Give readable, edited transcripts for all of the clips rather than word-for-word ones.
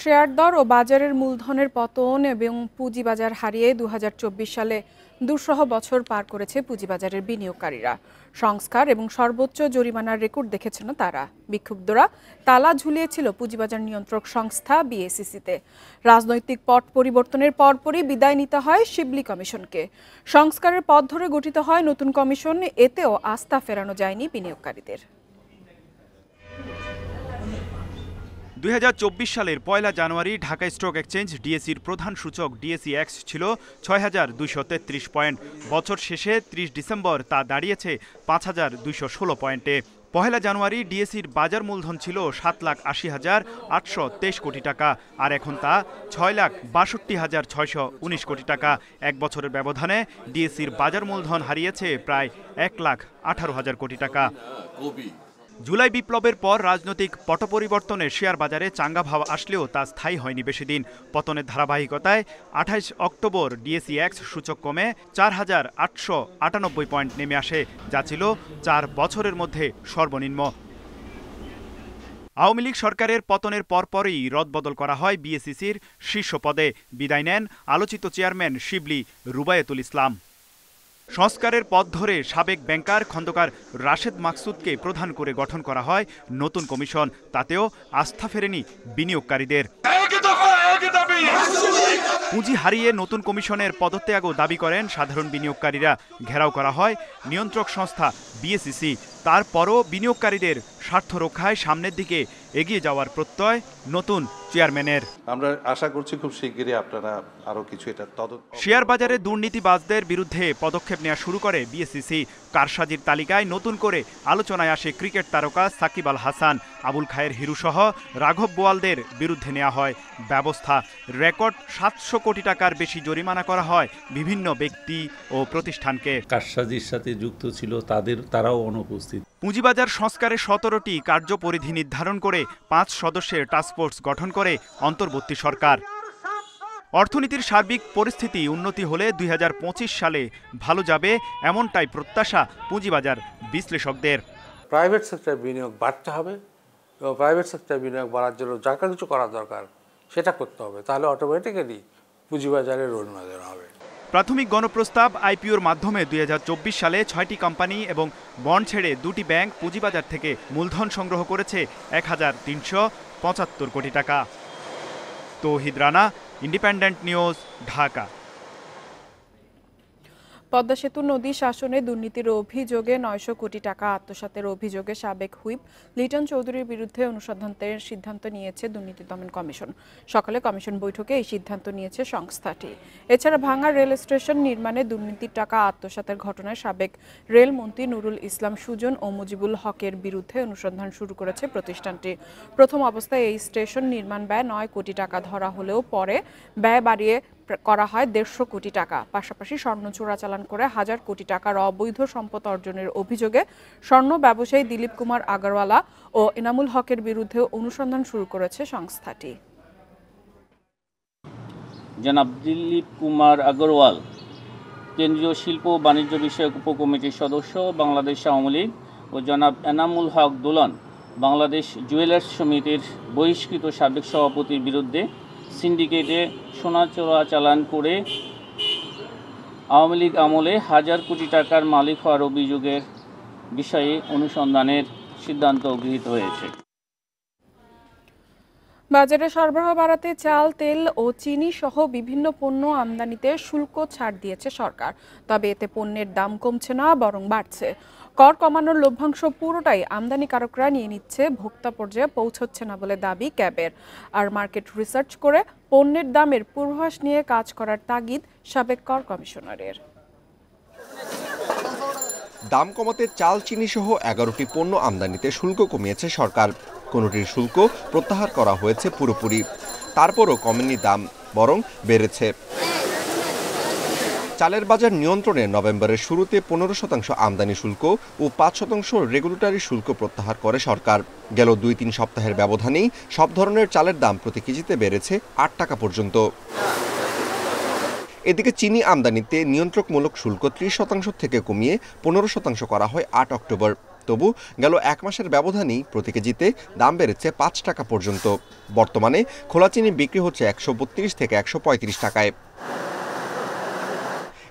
Share দর ও বাজারের মূলধনের পতন এবং পুঁজিবাজার হারিয়ে ২০২৪ সালে দুঃসহ বছর পার করেছে পুঁজিবাজারের বিনিয়োগকারীরা। সংস্কার এবং সর্বোচ্চ জরিমানার রেকর্ড দেখেছেন তারা। বিক্ষুব্ধরা তালা ঝুলিয়েছিল পুঁজিবাজার নিয়ন্ত্রক সংস্থা বিএসইসিতে। রাজনৈতিক পট পরিবর্তনের পরপরই বিদায় নিতে হয় শিবলি কমিশনকে। সংস্কারের পথ ধরে গঠিত হয় নতুন কমিশন, এতেও আস্থা ফেরানো যায়নি বিনিয়োগকারীদের। ২০২৪ সালের ১ জানুয়ারি ঢাকা স্টক এক্সচেঞ্জ ডিএসইর প্রধান সূচক ডিএসইএক্স ছিল ৬,২৩৩ পয়েন্ট। বছর শেষে ৩০ ডিসেম্বর তা দাঁড়িয়েছে ৫,২১৬ পয়েন্টে। ১ জানুয়ারি ডিএসইর বাজার মূলধন ছিল ৭,৮০,৮২৩ কোটি টাকা, আর এখন তা ৬,৬২,৬১৯ কোটি টাকা। এক বছরের ব্যবধানে ডিএসইর বাজার মূলধন হারিয়েছে প্রায় ১,১৮,০০০ কোটি টাকা। জুলাই বিপ্লবের পর রাজনৈতিক পটপরিবর্তনে শেয়ার বাজারে চাঙ্গা ভাব আসলেও তা স্থায়ী হয়নি বেশিদিন। পতনের ধারাবাহিকতায় ২৮ অক্টোবর ডিএসইএক্স সূচক কমে ৪,৮৯৮ পয়েন্ট নেমে আসে, যা ছিল ৪ বছরের মধ্যে সর্বনিম্ন। আওয়ামী লীগ সরকারের পতনের পরপরই রদবদল করা হয় বিএসইসির শীর্ষ পদে। বিদায় নেন আলোচিত চেয়ারম্যান শিবলি রুবায়েতুল ইসলাম। সংস্কারের পথ ধরে সাবেক ব্যাংকার খন্দকার রাশেদ মাকসুদকে প্রধান করে গঠন করা হয় নতুন কমিশন। তাতেও আস্থা ফেরেনি বিনিয়োগকারীদের। পুঁজি হারিয়ে নতুন কমিশনের পদত্যাগও দাবি করেন সাধারণ বিনিয়োগকারীরা। ঘেরাও করা হয় নিয়ন্ত্রক সংস্থা বিএসইসি। তারপরও বিনিয়োগকারীদের স্বার্থ রক্ষায় সামনের দিকে এগিয়ে যাওয়ার প্রত্যয় নতুন চেয়ারম্যানের। আমরা আশা করছি খুব শিগগিরই আপনারা আরো কিছু এটা তদন্ত। শেয়ার বাজারে দুর্নীতিবাজদের বিরুদ্ধে পদক্ষেপ নেওয়া শুরু করে বিএসইসি। কারসাজির তালিকায় নতুন করে আলোচনায় আসে ক্রিকেট তারকা সাকিব আল হাসান, আবুল খায়ের হিরু সহ রাঘব বোয়ালদের বিরুদ্ধে নেওয়া হয় ব্যবস্থা। রেকর্ড ৭০০ কোটি টাকার বেশি জরিমানা করা হয় বিভিন্ন ব্যক্তি ও প্রতিষ্ঠানকে। কারসাজির সাথে যুক্ত ছিল তারাও অনুপস্থিত। পুঁজিবাজার সংস্কারে ১৭টি কার্যপরিধি নির্ধারণ করে ৫ সদস্যের টাস্কফোর্স গঠন করে অন্তর্বর্তী সরকার। অর্থনীতির সার্বিক পরিস্থিতি উন্নতি হলে ২০২৫ সালে ভালো যাবে, এমনটাই প্রত্যাশা পুঁজিবাজার বিশ্লেষকদের। প্রাইভেট সেক্টরে বিনিয়োগ বাড়তে হবে এবং প্রাইভেট সেক্টরে বিনিয়োগ বাড়ার জন্য যা কিছু করা দরকার সেটা করতে হবে, তাহলে অটোমেটিক্যালি পুঁজিবাজারের উন্নয়ন হবে। প্রাথমিক গণপ্রস্তাব আইপিওর মাধ্যমে ২০২৪ সালে ৬টি কোম্পানি এবং বন্ড ছেড়ে ২টি ব্যাংক পুঁজিবাজার থেকে মূলধন সংগ্রহ করেছে ১,৩৭৫ কোটি টাকা। তৌহিদ রানা, ইন্ডিপেন্ডেন্ট নিউজ, ঢাকা। পদ্মা সেতু নদী শাসনে দুর্নীতির অভিযোগে ৯০০ কোটি টাকা আত্মসাতের অভিযোগে সাবেক হুইপ লিটন চৌধুরীর বিরুদ্ধে অনুসন্ধানের সিদ্ধান্ত নিয়েছে দুর্নীতি দমন কমিশন। সকালে কমিশন বৈঠকে এই সিদ্ধান্ত নিয়েছে সংস্থাটি। এছাড়া ভাঙা রেল স্টেশন নির্মাণে দুর্নীতির টাকা আত্মসাতের ঘটনায় সাবেক রেলমন্ত্রী নুরুল ইসলাম সুজন ও মুজিবুল হকের বিরুদ্ধে অনুসন্ধান শুরু করেছে প্রতিষ্ঠানটি। প্রথম অবস্থায় এই স্টেশন নির্মাণ ব্যয় ৯ কোটি টাকা ধরা হলেও পরে ব্যয় বাড়িয়ে করা হয় ১৫০ কোটি টাকা। পাশাপাশি স্বর্ণ চোরাচালান করে হাজার কোটি টাকার অবৈধ সম্পদ অর্জনের অভিযোগে স্বর্ণ ব্যবসায়ী দিলীপ কুমার আগরওয়ালা ও এনামুল হকের বিরুদ্ধে অনুসন্ধান শুরু করেছে সংস্থাটি। জনাব দিলীপ কুমার আগরওয়াল কেন্দ্রীয় শিল্প ও বাণিজ্য বিষয়ক উপকমিটির সদস্য বাংলাদেশ আওয়ামী লীগ ও জনাব এনামুল হক দোলন বাংলাদেশ জুয়েলার্স সমিতির বহিষ্কৃত সাবেক সভাপতির বিরুদ্ধে সিন্ডিকেটে সোনা চোরাচালান করে আওয়ামী লীগ আমলে হাজার কোটি টাকার মালিক হওয়ার অভিযোগের বিষয়ে অনুসন্ধানের সিদ্ধান্ত গৃহীত হয়েছে। বাজারে সরবরাহ বাড়াতে চাল, তেল ও চিনি সহ বিভিন্ন পণ্য আমদানিতে শুল্ক ছাড় দিয়েছে সরকার। তবে এতে পণ্যের দাম কমছে না, বরং বাড়ছে। কর কমানোর লভ্যাংশ পুরোটাই আমদানিকারকরা নিয়ে নিচ্ছে, ভোক্তা পর্যায়ে পৌঁছচ্ছে না বলে দাবি ক্যাবের। আর মার্কেট রিসার্চ করে পণ্যের দামের পূর্বাভাস নিয়ে কাজ করার তাগিদ সাবেক কর কমিশনারের। দাম কমাতে চাল, চিনি সহ ১১টি পণ্য আমদানিতে শুল্ক কমিয়েছে সরকার। কোনোটির শুল্ক প্রত্যাহার করা হয়েছে পুরোপুরি। তারপরও কমেনি দাম, বরং বেড়েছে। চালের বাজার নিয়ন্ত্রণে নভেম্বরের শুরুতে ১৫% আমদানি শুল্ক ও ৫% রেগুলেটরি শুল্ক প্রত্যাহার করে সরকার। গেল ২-৩ সপ্তাহের ব্যবধানেই সব ধরনের চালের দাম প্রতি কেজিতে বেড়েছে ৮ টাকা পর্যন্ত। এদিকে চিনি আমদানিতে নিয়ন্ত্রকমূলক শুল্ক ৩০% থেকে কমিয়ে ১৫% করা হয় ৮ অক্টোবর। তবু গেল 1 মাসের ব্যবধানেই প্রতি কেজিতে দাম বেড়েছে 5 টাকা পর্যন্ত। বর্তমানে খোলা চিনি বিক্রি হচ্ছে 132 থেকে 135 টাকায়।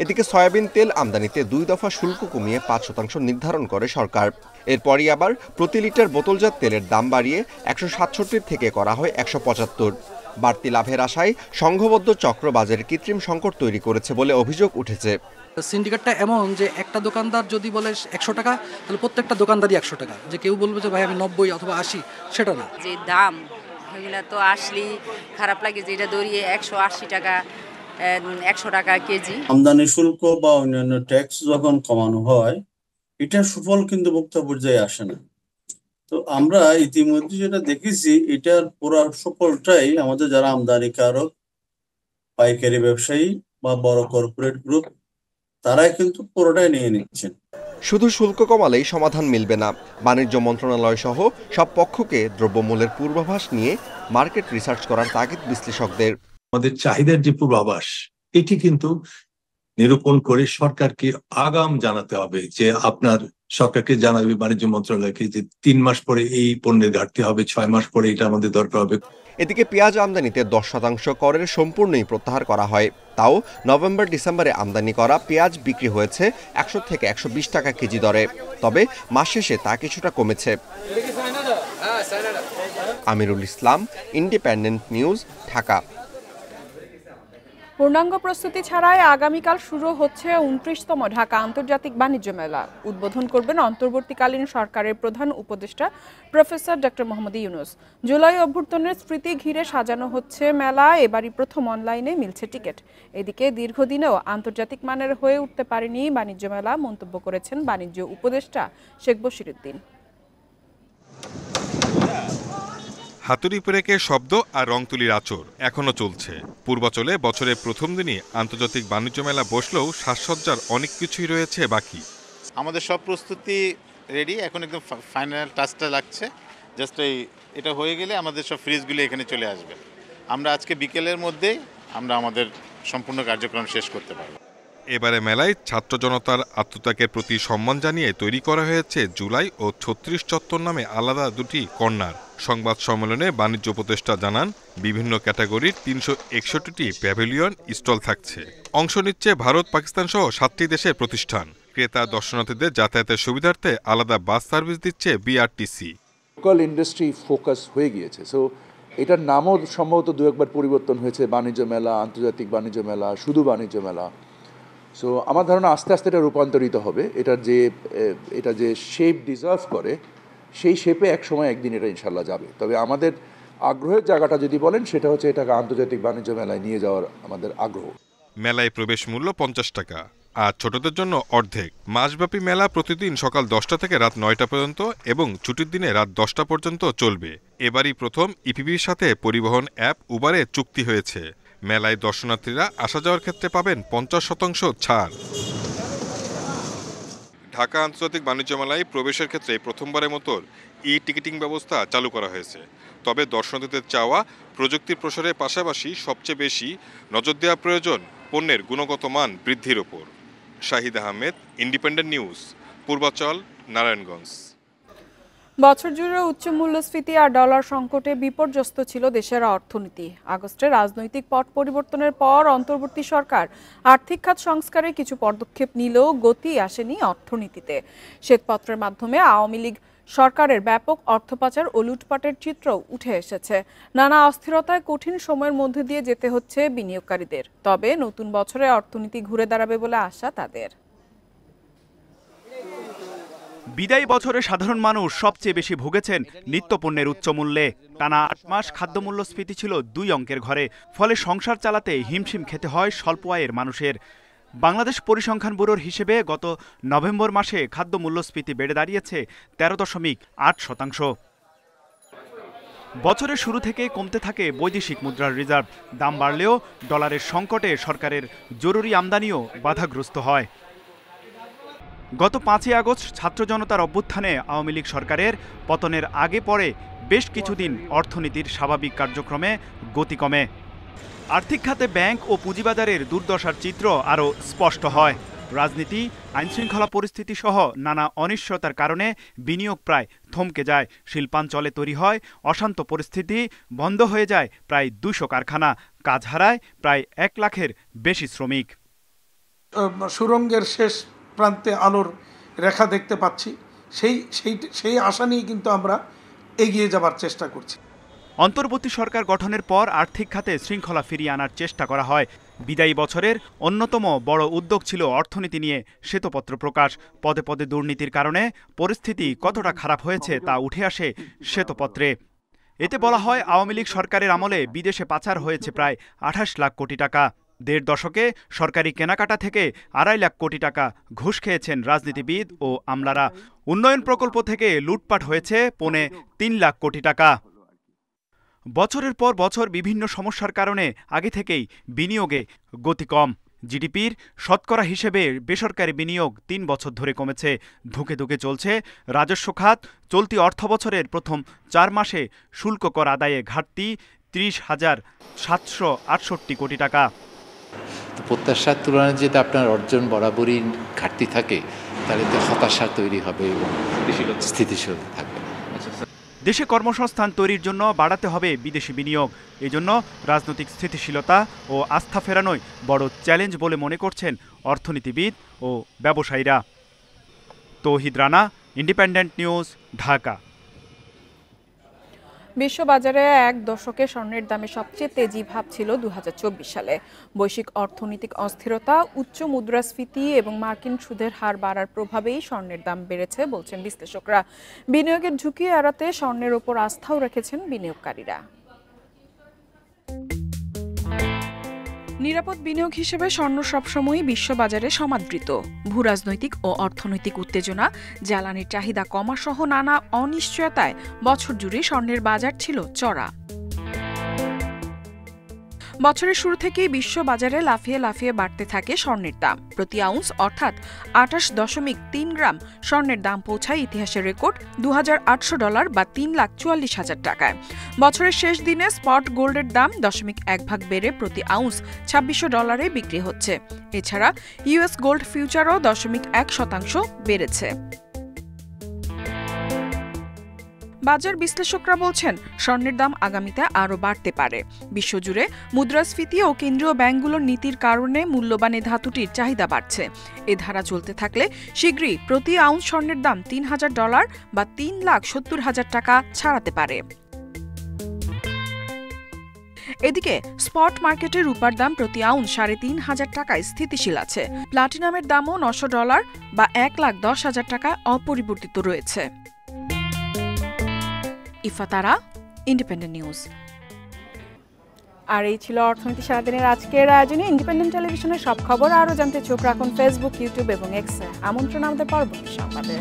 এদিকে সয়াবিন তেল আমদানিতে 2 দফা শুল্ক কমিয়ে 5% নির্ধারণ করে সরকার। এরপরই আবার প্রতি লিটার বোতলজাত তেলের দাম বাড়িয়ে 167 থেকে করা হয় 175। বাড়তি লাভের আশায় সংঘবদ্ধ চক্র বাজারে কৃত্রিম সংকট তৈরি করেছে বলে অভিযোগ উঠেছে। সিন্ডিকেটটা এমন যে একটা দোকানদার যদি বলে 100 টাকা, তাহলে প্রত্যেকটা দোকানদারই 100 টাকা। যে কেউ বলবে যে ভাই আমি 90 অথবা 80, সেটা না। যে দাম এগুলা তো আসলেই খারাপ লাগে, যে এটা দৌড়িয়ে 180 টাকা 100 টাকা কেজি। আমদানি শুল্ক বা অন্যান্য ট্যাক্স যখন কমানো হয়, এটা সুফল কিন্তু ভোক্তা পর্যায়ে আসে না। তো আমরা ইতিমধ্যে যেটা দেখেছি, এটার পুরো সুফলটাই আমাদের যারা আমদানিকারক, পাইকারি ব্যবসায়ী বা বড় কর্পোরেট গ্রুপ, তারাই কিন্তু পুরোটাই নিয়ে নিচ্ছেন। শুধু শুল্ক কমালেই সমাধান মিলবে না। বাণিজ্য মন্ত্রণালয় সহ সব পক্ষকে দ্রব্যমূল্যের পূর্বাভাস নিয়ে মার্কেট রিসার্চ করার তাগিদ বিশ্লেষকদের। আমাদের চাহিদার যে পূর্বাভাস, এটি কিন্তু নিরূপণ করে সরকারকে আগাম জানাতে হবে, যে আপনার সরকারকে জানাবে বাণিজ্য মন্ত্রণালয়কে যে 3 মাস পরে এই পণ্যের ঘাটতি হবে, 6 মাস পরে এটা আমাদের দরকার হবে। এদিকে পেঁয়াজ আমদানিতে 10% করের সম্পূর্ণই প্রত্যাহার করা হয়। তাও নভেম্বর ডিসেম্বরে আমদানি করা পেঁয়াজ বিক্রি হয়েছে 100 থেকে 120 টাকা কেজি দরে। তবে মাস শেষে তা কিছুটা কমেছে। Amirul Islam, independent news, Dhaka. পূর্ণাঙ্গ প্রস্তুতি ছাড়াই আগামীকাল শুরু হচ্ছে 29তম ঢাকা আন্তর্জাতিক বাণিজ্য মেলা। উদ্বোধন করবেন অন্তর্বর্তীকালীন সরকারের প্রধান উপদেষ্টা প্রফেসর ডক্টর মোহাম্মদ ইউনূস। জুলাই অভ্যুত্থানের স্মৃতি ঘিরে সাজানো হচ্ছে মেলা। এবারই প্রথম অনলাইনে মিলছে টিকিট। এদিকে দীর্ঘদিনেও আন্তর্জাতিক মানের হয়ে উঠতে পারেনি বাণিজ্য মেলা, মন্তব্য করেছেন বাণিজ্য উপদেষ্টা শেখ বশিরউদ্দিন। হাতুড়ি পেরেকের শব্দ আর রংতুলির আঁচড় এখনো চলছে। পূর্বাচলে বছরের প্রথম দিনই আন্তর্জাতিক বাণিজ্য মেলা বসলেও সাজসজ্জার অনেক কিছুই রয়েছে বাকি। আমাদের সব প্রস্তুতি রেডি, এখন একদম ফাইনাল টাচটা লাগছে। জাস্ট এটা হয়ে গেলে আমাদের সব ফ্রিজগুলি এখানে চলে আসবে। আমরা আজকে বিকেলের মধ্যেই আমরা আমাদের সম্পূর্ণ কার্যক্রম শেষ করতে পারব। এবারে মেলায় ছাত্র জনতার আত্মত্যাগের প্রতি সম্মান জানিয়ে তৈরি করা হয়েছে জুলাই ও 36 চত্বর নামে আলাদা দুটি কর্নার। সংবাদ সম্মেলনে বাণিজ্য উপদেষ্টা জানান, বিভিন্ন ক্যাটাগরির 361টি প্যাভিলিয়ন স্টল থাকছে। অংশ নিচ্ছে ভারত, পাকিস্তান সহ 7টি দেশের প্রতিষ্ঠান। ক্রেতা দর্শনার্থীদের যাতায়াতের সুবিধার্থে আলাদা বাস সার্ভিস দিচ্ছে বিআরটিসি। লোকাল ইন্ডাস্ট্রি ফোকাস হয়ে গিয়েছে। সো এটার নামও সম্ভবত 2-1 বার পরিবর্তন হয়েছে, বাণিজ্য মেলা, আন্তর্জাতিক বাণিজ্য মেলা, শুধু বাণিজ্য মেলা। সো আমার ধারণা আস্তে আস্তে এটা রূপান্তরিত হবে। এটা যে শেপ ডিজার্ভ করে, সেই শেপে একদিন এটা ইনশাল্লাহ যাবে। তবে আমাদের আগ্রহের জায়গাটা যদি বলেন, সেটা হচ্ছে এটাকে আন্তর্জাতিক বাণিজ্য মেলায় নিয়ে যাওয়ার আমাদের আগ্রহ। মেলায় প্রবেশ মূল্য 50 টাকা, আর ছোটদের জন্য অর্ধেক। মাসব্যাপী মেলা প্রতিদিন সকাল 10টা থেকে রাত 9টা পর্যন্ত এবং ছুটির দিনে রাত 10টা পর্যন্ত চলবে। এবারই প্রথম ইপিবির সাথে পরিবহন অ্যাপ উবারে চুক্তি হয়েছে। মেলায় দর্শনার্থীরা আসা যাওয়ার ক্ষেত্রে পাবেন 50% ছাড়। ঢাকা আন্তর্জাতিক বাণিজ্য মেলায় প্রবেশের ক্ষেত্রে প্রথমবারের মতো ই-টিকিটিং ব্যবস্থা চালু করা হয়েছে। তবে দর্শনার্থীদের চাওয়া প্রযুক্তির প্রসারের পাশাপাশি সবচেয়ে বেশি নজর দেওয়া প্রয়োজন পণ্যের গুণগত মান বৃদ্ধির ওপর। Shahid Ahmed, independent news, Purbachal, Narayanganj. বছর জুড়ে উচ্চ মূল্যস্ফীতি আর ডলার সংকটে বিপর্যস্ত ছিল দেশের অর্থনীতি। আগস্টে রাজনৈতিক পট পরিবর্তনের পর অন্তর্বর্তী সরকার আর্থিক খাত সংস্কারে কিছু পদক্ষেপ নিলেও গতি আসেনি অর্থনীতিতে। শ্বেতপত্রের মাধ্যমে আওয়ামী লীগ সরকারের ব্যাপক অর্থপাচার ও লুটপাটের চিত্র উঠে এসেছে। নানা অস্থিরতায় কঠিন সময়ের মধ্যে দিয়ে যেতে হচ্ছে বিনিয়োগকারীদের। তবে নতুন বছরে অর্থনীতি ঘুরে দাঁড়াবে বলে আশা তাদের। বিদায়ী বছরে সাধারণ মানুষ সবচেয়ে বেশি ভুগেছেন নিত্যপণ্যের উচ্চমূল্যে। টানা 8 মাস খাদ্যমূল্যস্ফীতি ছিল 2 অঙ্কের ঘরে। ফলে সংসার চালাতে হিমশিম খেতে হয় স্বল্প আয়ের মানুষের। বাংলাদেশ পরিসংখ্যান ব্যুরোর হিসেবে গত নভেম্বর মাসে খাদ্য মূল্যস্ফীতি বেড়ে দাঁড়িয়েছে 13.8%। বছরের শুরু থেকে কমতে থাকে বৈদেশিক মুদ্রার রিজার্ভ। দাম বাড়লেও ডলারের সংকটে সরকারের জরুরি আমদানিও বাধাগ্রস্ত হয়। গত 5 আগস্ট ছাত্র জনতার অভ্যুত্থানে আওয়ামী লীগ সরকারের পতনের আগে পরে বেশ কিছুদিন অর্থনীতির স্বাভাবিক কার্যক্রমে গতি কমে। আর্থিক খাতে ব্যাংক ও পুঁজিবাজারের দুর্দশার চিত্র আরও স্পষ্ট হয়। রাজনীতি, আইনশৃঙ্খলা পরিস্থিতি সহ নানা অনিশ্চয়তার কারণে বিনিয়োগ প্রায় থমকে যায়। শিল্পাঞ্চলে তৈরি হয় অশান্ত পরিস্থিতি, বন্ধ হয়ে যায় প্রায় 200 কারখানা, কাজ হারায় প্রায় 1 লাখের বেশি শ্রমিক। সুরঙ্গের শেষ প্রান্তে আলোর রেখা দেখতে পাচ্ছি, সেই আশা নিয়ে কিন্তু আমরা এগিয়ে যাবার চেষ্টা করছি। অন্তর্বর্তী সরকার গঠনের পর আর্থিক খাতে শৃঙ্খলা ফিরিয়ে আনার চেষ্টা করা হয়। বিদায়ী বছরের অন্যতম বড় উদ্যোগ ছিল অর্থনীতি নিয়ে শ্বেতপত্র প্রকাশ। পদে পদে দুর্নীতির কারণে পরিস্থিতি কতটা খারাপ হয়েছে তা উঠে আসে শ্বেতপত্রে। এতে বলা হয়, আওয়ামী লীগ সরকারের আমলে বিদেশে পাচার হয়েছে প্রায় 28 লাখ কোটি টাকা। 1.5 দশকে সরকারি কেনাকাটা থেকে 2.5 লাখ কোটি টাকা ঘুষ খেয়েছেন রাজনীতিবিদ ও আমলারা। উন্নয়ন প্রকল্প থেকে লুটপাট হয়েছে 3.25 লাখ কোটি টাকা। বছরের পর বছর বিভিন্ন সমস্যার কারণে আগে থেকেই বিনিয়োগে গতি কম। জিডিপির শতকরা হিসেবে বেসরকারি বিনিয়োগ 3 বছর ধরে কমেছে। ধুকে ধুকে চলছে রাজস্ব খাত। চলতি অর্থবছরের প্রথম 4 মাসে শুল্ক কর আদায়ে ঘাটতি 30,768 কোটি টাকা। প্রত্যাশার তুলনায় যদি আপনার অর্জন বরাবরই ঘাটতি থাকে, তাহলে তো হতাশা তৈরি হবে এবং স্থিতিশীল থাকবে। দেশে কর্মসংস্থান তৈরির জন্য বাড়াতে হবে বিদেশি বিনিয়োগ। এজন্য রাজনৈতিক স্থিতিশীলতা ও আস্থা ফেরানোই বড় চ্যালেঞ্জ বলে মনে করছেন অর্থনীতিবিদ ও ব্যবসায়ীরা। তৌহিদ রানা, ইন্ডিপেন্ডেন্ট নিউজ, ঢাকা। বিশ্ববাজারে 1 দশকে স্বর্ণের দামে সবচেয়ে তেজি ভাব ছিল 2024 সালে। বৈশ্বিক অর্থনৈতিক অস্থিরতা, উচ্চ মুদ্রাস্ফীতি এবং মার্কিন সুদের হার বাড়ার প্রভাবেই স্বর্ণের দাম বেড়েছে বলছেন বিশ্লেষকরা। বিনিয়োগের ঝুঁকি এড়াতে স্বর্ণের ওপর আস্থাও রেখেছেন বিনিয়োগকারীরা। নিরাপদ বিনিয়োগ হিসেবে স্বর্ণ সবসময়ই বিশ্ববাজারে সমাদৃত। ভূরাজনৈতিক ও অর্থনৈতিক উত্তেজনা, জ্বালানির চাহিদা কমা সহ নানা অনিশ্চয়তায় বছর জুড়ে স্বর্ণের বাজার ছিল চড়া। বছরের শুরু থেকেই বিশ্ব বাজারে লাফিয়ে লাফিয়ে বাড়তে থাকে স্বর্ণের দাম। প্রতি আউন্স অর্থাৎ 28.3 গ্রাম স্বর্ণের দাম পৌঁছায় ইতিহাসের রেকর্ড $2,800 বা 3,44,000 টাকায়। বছরের শেষ দিনে স্পট গোল্ডের দাম 0.1 ভাগ বেড়ে প্রতি আউন্স $2,600 বিক্রি হচ্ছে। এছাড়া ইউএস গোল্ড ফিউচারও 0.1% বেড়েছে। বাজার বিশ্লেষকরা বলছেন, স্বর্ণের দাম আগামীতে আরও বাড়তে পারে। বিশ্বজুড়ে মুদ্রাস্ফীতি ও কেন্দ্রীয় ব্যাংকগুলোর নীতির কারণে মূল্যবান এ ধাতুটির চাহিদা বাড়ছে। এ ধারা চলতে থাকলে শীঘ্রই প্রতি আউন্স স্বর্ণের দাম $3,000 বা 3,70,000 টাকা ছাড়াতে পারে। এদিকে স্পট মার্কেটে রূপার দাম প্রতি আউন্স 3,500 টাকায় স্থিতিশীল আছে। প্লাটিনামের দামও $900 বা 1,10,000 টাকা অপরিবর্তিত রয়েছে। ইফাতারা, ইন্ডিপেন্ডেন্ট নিউজ। আর এই ছিল অর্থনীতি সারাদিনের আজকের আয়োজনে। ইন্ডিপেন্ডেন্ট টেলিভিশনের সব খবর আরও জানতে চোখ রাখুন ফেসবুক, ইউটিউব এবং এক্সে। আমন্ত্রণ আমাদের পরবর্তী সংবাদে।